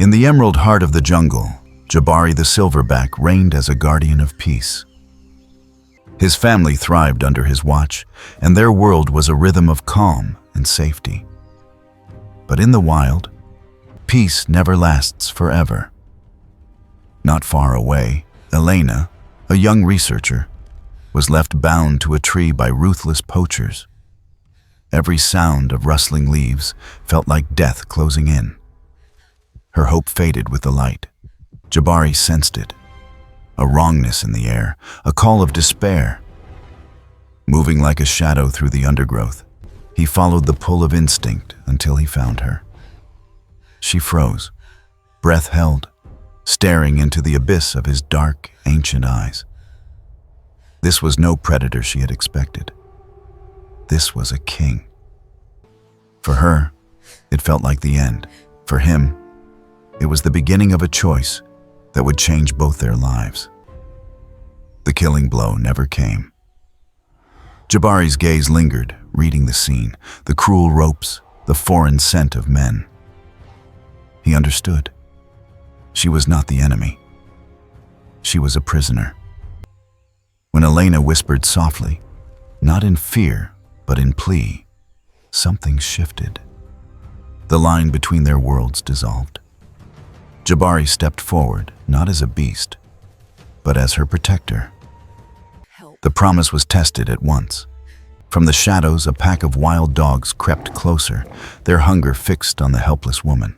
In the emerald heart of the jungle, Jabari the Silverback reigned as a guardian of peace. His family thrived under his watch, and their world was a rhythm of calm and safety. But in the wild, peace never lasts forever. Not far away, Elena, a young researcher, was left bound to a tree by ruthless poachers. Every sound of rustling leaves felt like death closing in. Her hope faded with the light. Jabari sensed it. A wrongness in the air, a call of despair. Moving like a shadow through the undergrowth, he followed the pull of instinct until he found her. She froze, breath held, staring into the abyss of his dark, ancient eyes. This was no predator she had expected. This was a king. For her, it felt like the end. For him, it was the beginning of a choice that would change both their lives. The killing blow never came. Jabari's gaze lingered, reading the scene, the cruel ropes, the foreign scent of men. He understood. She was not the enemy. She was a prisoner. When Elena whispered softly, not in fear, but in plea, something shifted. The line between their worlds dissolved. Jabari stepped forward, not as a beast, but as her protector. The promise was tested at once. From the shadows, a pack of wild dogs crept closer, their hunger fixed on the helpless woman.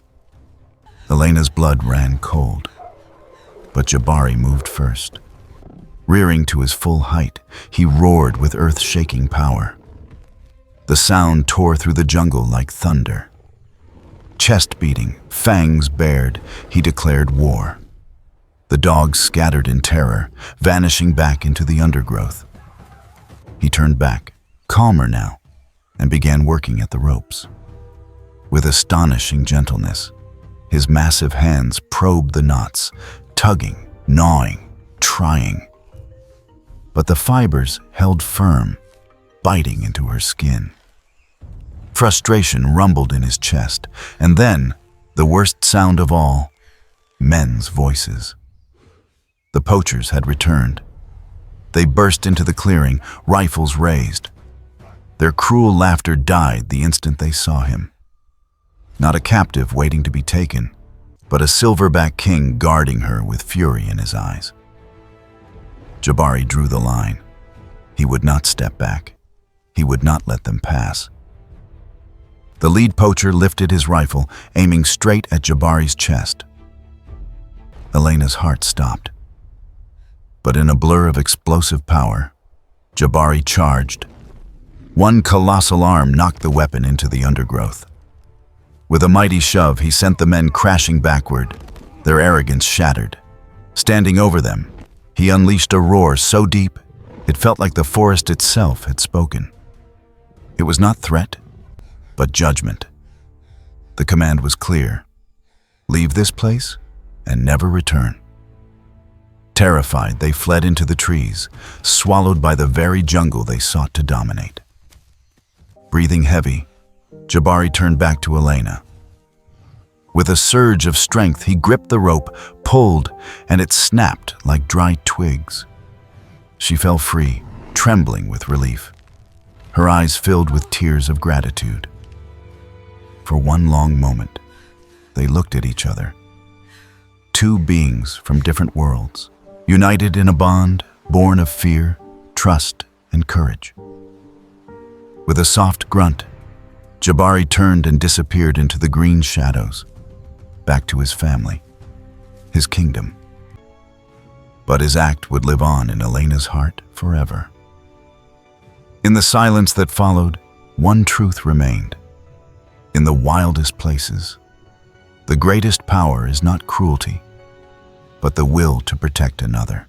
Elena's blood ran cold, but Jabari moved first. Rearing to his full height, he roared with earth-shaking power. The sound tore through the jungle like thunder. Chest beating, fangs bared, he declared war. The dogs scattered in terror, vanishing back into the undergrowth. He turned back, calmer now, and began working at the ropes. With astonishing gentleness, his massive hands probed the knots, tugging, gnawing, trying. But the fibers held firm, biting into her skin. Frustration rumbled in his chest, and then, the worst sound of all, men's voices. The poachers had returned. They burst into the clearing, rifles raised. Their cruel laughter died the instant they saw him. Not a captive waiting to be taken, but a silverback king guarding her with fury in his eyes. Jabari drew the line. He would not step back. He would not let them pass. The lead poacher lifted his rifle, aiming straight at Jabari's chest. Elena's heart stopped. But in a blur of explosive power, Jabari charged. One colossal arm knocked the weapon into the undergrowth. With a mighty shove, he sent the men crashing backward, their arrogance shattered. Standing over them, he unleashed a roar so deep, it felt like the forest itself had spoken. It was not threat, but judgment. The command was clear. Leave this place and never return. Terrified, they fled into the trees, swallowed by the very jungle they sought to dominate. Breathing heavy, Jabari turned back to Elena. With a surge of strength, he gripped the rope, pulled, and it snapped like dry twigs. She fell free, trembling with relief. Her eyes filled with tears of gratitude. For one long moment, they looked at each other. Two beings from different worlds, united in a bond born of fear, trust, and courage. With a soft grunt, Jabari turned and disappeared into the green shadows, back to his family, his kingdom. But his act would live on in Elena's heart forever. In the silence that followed, one truth remained. In the wildest places, the greatest power is not cruelty, but the will to protect another.